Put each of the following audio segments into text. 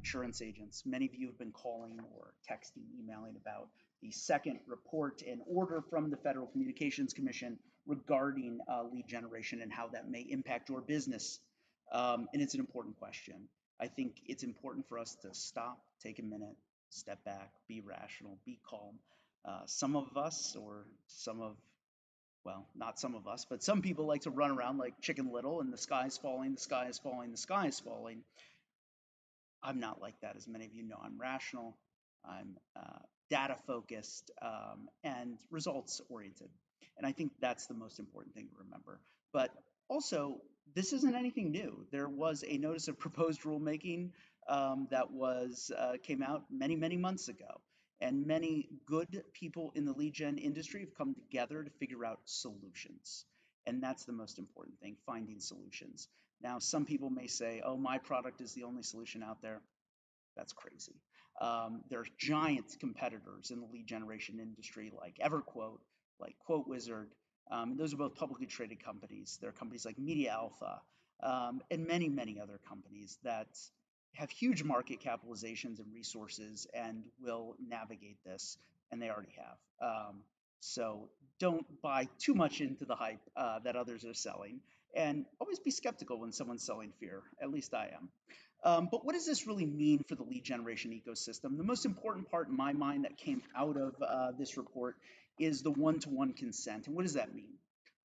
insurance agents. Many of you have been calling or texting, emailing about the second report and order from the Federal Communications Commission regarding lead generation and how that may impact your business. And it's an important question. I think it's important for us to stop, take a minute, step back, be rational, be calm. Some of us, or some of, well, not some of us, but some people like to run around like Chicken Little and the sky is falling, the sky is falling, the sky is falling. I'm not like that. As many of you know, I'm rational, I'm data focused, and results oriented. And I think that's the most important thing to remember. But also, this isn't anything new. There was a notice of proposed rulemaking that was came out many, many months ago. And many good people in the lead gen industry have come together to figure out solutions. And that's the most important thing, finding solutions. Now, some people may say, oh, my product is the only solution out there. That's crazy. There are giant competitors in the lead generation industry like EverQuote, like Quote Wizard. Those are both publicly traded companies. There are companies like Media Alpha and many, many other companies that have huge market capitalizations and resources and will navigate this, and they already have. So don't buy too much into the hype that others are selling, and always be skeptical when someone's selling fear. At least I am. But what does this really mean for the lead generation ecosystem? The most important part in my mind that came out of this report is the one-to-one consent. And what does that mean?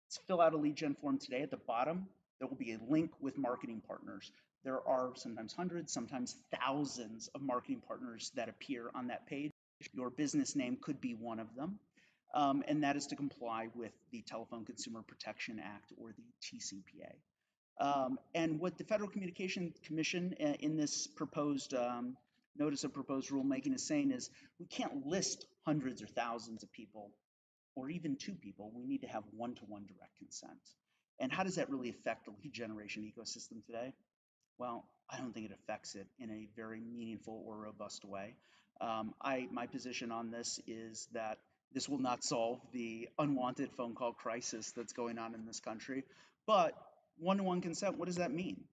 Let's fill out a lead gen form today. At the bottom, there will be a link with marketing partners. There are sometimes hundreds, sometimes thousands of marketing partners that appear on that page. Your business name could be one of them. And that is to comply with the Telephone Consumer Protection Act, or the TCPA. And what the Federal Communications Commission in this proposed notice of proposed rulemaking is saying is we can't list hundreds or thousands of people or even two people. We need to have one-to-one direct consent. And how does that really affect the lead generation ecosystem today? Well, I don't think it affects it in a very meaningful or robust way. My position on this is that this will not solve the unwanted phone call crisis that's going on in this country, but one-to-one consent, what does that mean?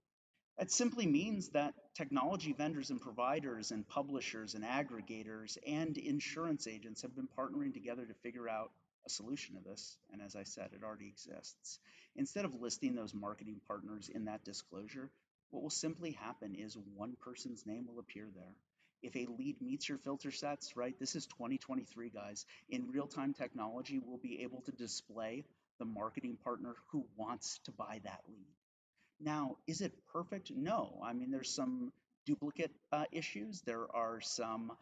That simply means that technology vendors and providers and publishers and aggregators and insurance agents have been partnering together to figure out a solution to this. And as I said, it already exists. Instead of listing those marketing partners in that disclosure, what will simply happen is one person's name will appear there. If a lead meets your filter sets, right, this is 2023, guys. In real-time technology, we'll be able to display the marketing partner who wants to buy that lead. Now, is it perfect? No. I mean, there's some duplicate issues. There are some,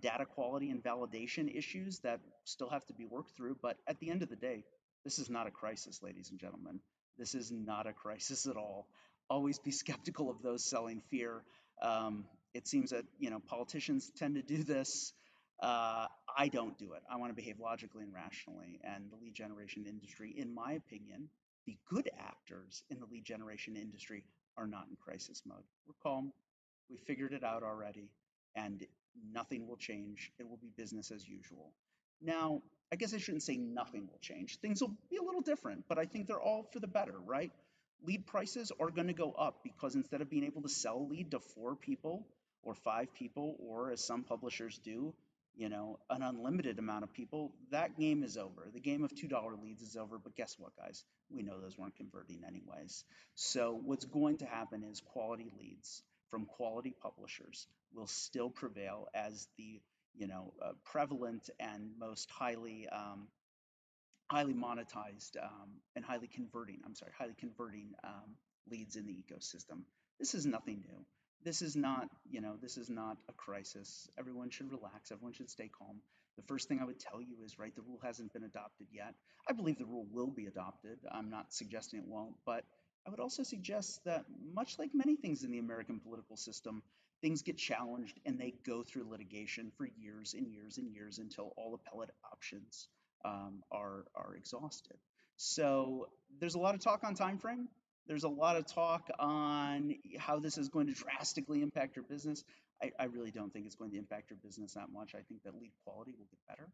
data quality and validation issues that still have to be worked through. But at the end of the day, this is not a crisis, ladies and gentlemen. This is not a crisis at all. Always be skeptical of those selling fear. It seems that politicians tend to do this. I don't do it. I want to behave logically and rationally. And the lead generation industry, in my opinion, the good actors in the lead generation industry are not in crisis mode. We're calm. We figured it out already, and nothing will change. It will be business as usual. Now, I guess I shouldn't say nothing will change. Things will be a little different, but I think they're all for the better, right? Lead prices are going to go up because instead of being able to sell a lead to 4 people or 5 people, or as some publishers do, an unlimited amount of people, that game is over. The game of $2 leads is over, but guess what, guys? We know those weren't converting anyways. So what's going to happen is quality leads from quality publishers will still prevail as the, prevalent and most highly monetized and highly converting leads in the ecosystem. This is nothing new. This is not a crisis. Everyone should relax. Everyone should stay calm. The first thing I would tell you is, right, the rule hasn't been adopted yet. I believe the rule will be adopted. I'm not suggesting it won't, but I would also suggest that much like many things in the American political system, things get challenged and they go through litigation for years and years and years until all appellate options are exhausted. So there's a lot of talk on time frame. There's a lot of talk on how this is going to drastically impact your business. I really don't think it's going to impact your business that much. I think that lead quality will get better.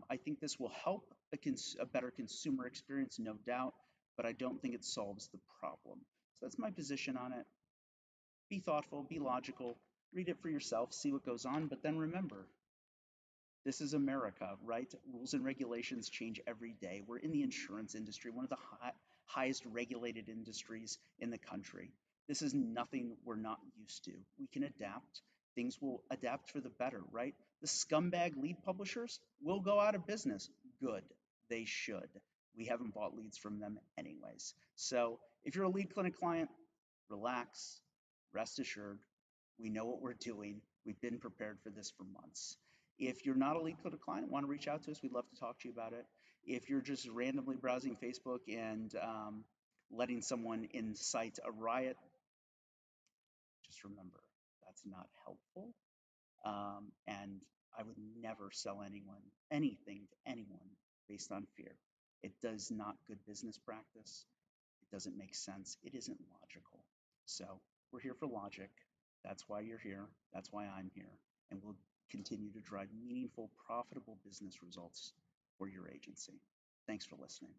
I think this will help a better consumer experience, no doubt, but I don't think it solves the problem. So that's my position on it. Be thoughtful, be logical, read it for yourself, see what goes on, but then remember, this is America, right? Rules and regulations change every day. We're in the insurance industry, one of the highest regulated industries in the country. This is nothing we're not used to. We can adapt. Things will adapt for the better, right? The scumbag lead publishers will go out of business. Good. They should. We haven't bought leads from them anyways. So if you're a lead clinic client, relax, rest assured. We know what we're doing. We've been prepared for this for months. If you're not a lead clinic client, want to reach out to us, we'd love to talk to you about it. If you're just randomly browsing Facebook and letting someone incite a riot, just remember that's not helpful. And I would never sell anyone anything to anyone based on fear. It does not good business practice. It doesn't make sense. It isn't logical. So we're here for logic. That's why you're here. That's why I'm here. And we'll continue to drive meaningful, profitable business results for your agency. Thanks for listening.